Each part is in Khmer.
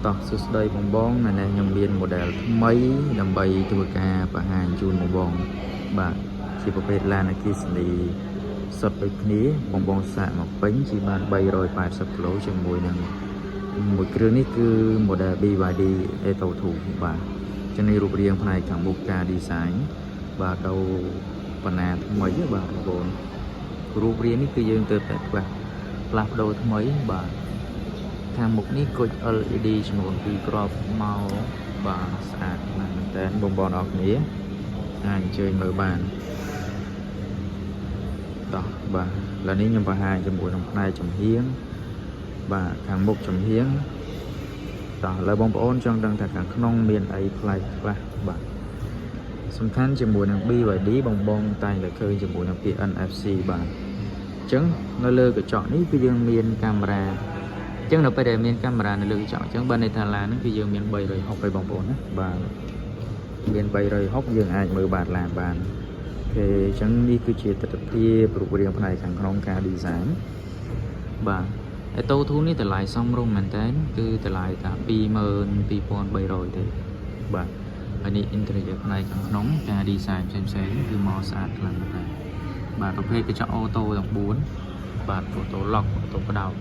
តោះសួស្តីបងនៅនេះខ្ញុំមាន model ថ្មីដើម្បីធ្វើការបង្ហាញជូនបងបាទជាប្រភេទឡានអគ្គិសនីសុទ្ធដូចគ្នាបងសាកមកពេញជាបាន380គីឡូជាមួយនឹងមួយគ្រឿងនេះគឺ model BYD Eto 2បាទចឹងនេះរូបរាងផ្នែកខាងមុខការ design បាទទៅបណ្ណាថ្មីបាទបងប្អូនរូបរាងនេះគឺយើងទៅតែផ្លាស់ប្ដូរថ្មីបាទខាងមុខនេះគុជ LED ចំនួន2គ្រាប់មកបាទស្អាតណាស់មែនតើបងប្អូនអរគ្នាអាចអញ្ជើញមើលបានតោះបាទឥឡូវនេះខ្ញុំបង្ហាញជាមួយនឹងផ្នែកចំហៀងបាទខាងមុខចំហៀងតោះឥឡូវបងប្អូនចង់ដឹងថាខាងក្នុងមានអីប្លែកខ្លះបាទសំខាន់ជាមួយនឹង BYD បងតែងតែឃើញជាមួយនឹងពាក្យ NFC បាទអញ្ចឹងនៅលើកញ្ចក់នេះគឺយើងមានកាមេរ៉ាអញ្ចឹងនៅពេលដែលមានកាមេរ៉ានៅលើកញ្ចក់អញ្ចឹងបានន័យថាឡានហ្នឹងគឺយើងមាន360ឲ្យបងប្អូនណាបាទមាន360យើងអាចមើលបានឡានបានអូខេអញ្ចឹងនេះគឺជាទិដ្ឋភាពរូបរាងផ្នែកខាងក្នុងការ design បាទឯតូធូនេះតម្លៃសមរម្យមែនតើគឺតម្លៃថា 22,300 ទេបាទហើយនេះ interior ផ្នែកខាងក្នុងការ design ផ្សេងៗគឺមកស្អាតខ្លាំងណាស់បាទប្រភេទកញ្ចក់អូតូទាំង4បាទអូតូ lock អូតូផ្ដោត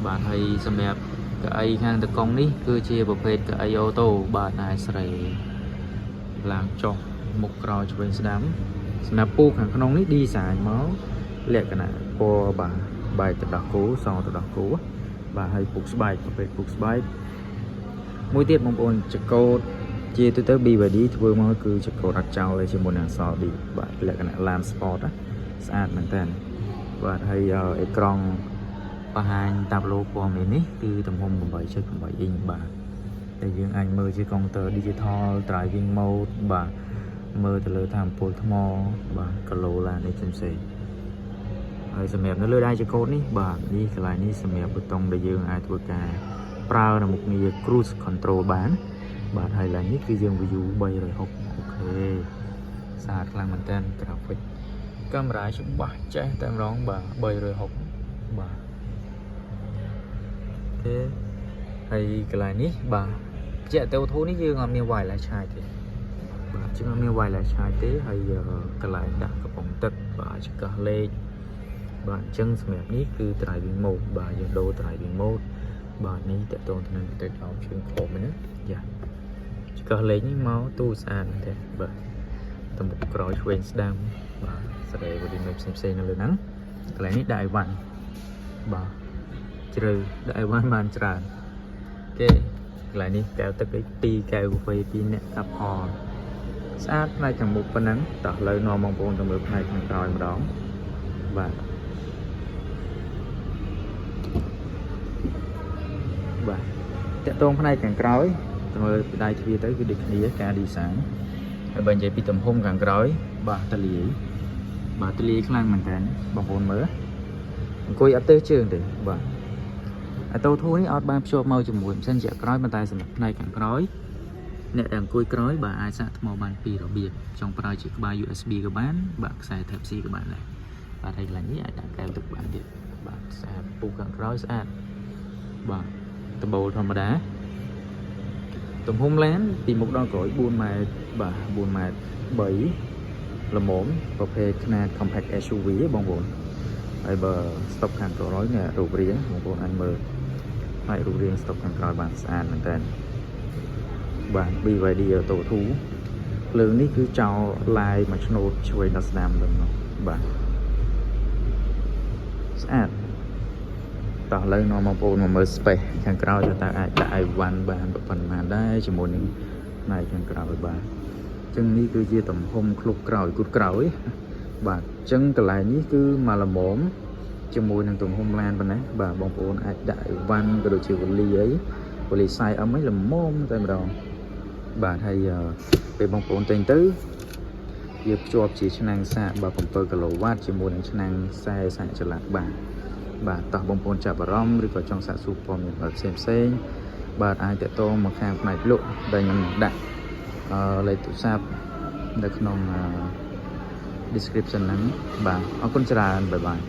បាទហើយសម្រាប់កៅអីខាងតកុងនេះគឺជាប្រភេទកៅអីអូតូបាទអាចស្រីឡើងចុះមុខក្រោយឆ្វេងស្ដាំសម្រាប់ពូខាងក្នុងនេះ design មកលក្ខណៈពណ៌បាទបែកទឹកដោះគោសទឹកដោះគោបាទហើយពុកស្បែកប្រភេទពុកស្បែកមួយទៀតបងប្អូនចកោតជាទូទៅ BYD ធ្វើមកគឺចកោតអត់ចោលទេជាមួយនឹងអក្សរ D បាទលក្ខណៈ Land Sport ស្អាតមែនតើបាទហើយអេក្រង់បង្ហាញតាប់ឡូពណ៌មាននេះគឺទំហំ 8.8 អ៊ីងបាទតែយើងអាចមើលជាកុងទ័រ Digital Driving Mode បាទមើលទៅលើថាមពលថ្មបាទគីឡូឡាននេះផ្សេងហើយសម្រាប់នៅលើដៃចកោតនេះបាទនេះកន្លែងនេះសម្រាប់ប៊ូតុងដែលយើងអាចធ្វើការប្រើនៅមុខងារ Cruise Control បានបាទហើយឡើងនេះគឺយើង view 360អូខេស្អាតខ្លាំងមែនតើ graphic កាមេរ៉ាច្បាស់ចេះតែម្ដងបាទ360បាទទេហើយកន្លែងនេះបាទជាតេអូធូនេះយើងអត់មាន wireless charge ទេបាទយើងអត់មាន wireless charge ទេហើយកន្លែងដាក់កំប៉ុងទឹកបាទចង្កឹះលេខបាទអញ្ចឹងសម្រាប់នេះគឺ driving mode បាទយើងដូរ driving mode បាទនេះតេតូនទៅនឹងទៅដល់ជើងខំណាយ៉ាចង្កឹះលេខនេះមកទូស្អាតទេបាទទំនុកក្រោយឆ្វេងស្ដាំបាទស្រីវឌ្ឍមានផ្សេងៗនៅលើហ្នឹងកន្លែងនេះដាក់អីវ៉ាន់បាទជ្រៅដាក់អីវ៉ាន់បានច្រើនគេកន្លែងនេះកែវទឹកអី2កែវកាហ្វេ2នាក់កាប់ផលស្អាតផ្នែកខាងមុខប៉ុណ្ណឹងតោះឥឡូវនាំបងប្អូនទៅមើលផ្នែកខាងក្រោយម្ដងបាទបាទតកតងផ្នែកខាងក្រោយទៅមើលពីដៃទ្វារទៅគឺដូចគ្នាការ design ហើយបើនិយាយពីទំហំខាងក្រោយបាទតលាយខ្លាំងមែនតើបងប្អូនមើលអង្គុយអត់ទេជើងទេបាទអតូធូនេះអត់បានភ្ជាប់មកជាមួយម៉ាស៊ីនជាក្រោយប៉ុន្តែសម្រាប់ផ្នែកខាងក្រោយអ្នកដែលអង្គុយក្រោយបាទអាចសាកថ្មបានពីររបៀបចង់ប្រើជាក្បាល USB ក៏បានបាទខ្សែ Type C ក៏បានដែរបាទហើយកន្លែងនេះអាចដាក់កែវទឹកបានទៀតបាទស្អាតពូខាងក្រោយស្អាតបាទដបូលធម្មតាទំហំឡានពីមុខដល់ក្រោយ4ម៉ែត្របាទ4ម៉ែត្រ3ល្មមប្រភេទຂະຫນາດ compact SUV បងប្អូនហើយបើ stop ខាងក្រោយនេះរូបរាងបងប្អូនអាចមើលហើយរូបរាង stop ខាងក្រោយបានស្អាតមែនតើបាទ BYD Auto 2ភ្លើងនេះគឺចោលឡាយមួយឆ្នូតឆ្វេងដល់ស្ដាំទៅបាទស្អាតតោះឥឡូវនាំបងប្អូនមកមើល space ខាងក្រោយតើអាចដាក់អីវ៉ាន់បានប៉ុន្មានដែរជាមួយនឹងផ្នែកខាងក្រោយបាទអញ្ចឹងនេះគឺជាទំហំឃ្លុបក្រោយគូតក្រោយបាទអញ្ចឹងកន្លែងនេះគឺមកល្មមជាមួយនឹងទំហំឡានប៉ុណ្ណេះបាទបងប្អូនអាចដាក់អីវ៉ាន់ក៏ដូចជាវលីអីវលី size អីល្មមតែម្ដងបាទហើយពេលបងប្អូនទិញទៅវាភ្ជាប់ជាឆ្នាំងសាកបាទ7គីឡូវ៉ាត់ជាមួយនឹងឆ្នាំងខ្សែសាកចល័តបាទតោះបងប្អូនចាប់អារម្មណ៍ឬក៏ចង់សាកសួរព័ត៌មានផ្សេងបាទអាចតតងមកខាងផ្នែកលក់ដែលខ្ញុំដាក់លេខទូរស័ព្ទនៅក្នុង description ហ្នឹងបាទអរគុណច្រើនបាយបាយ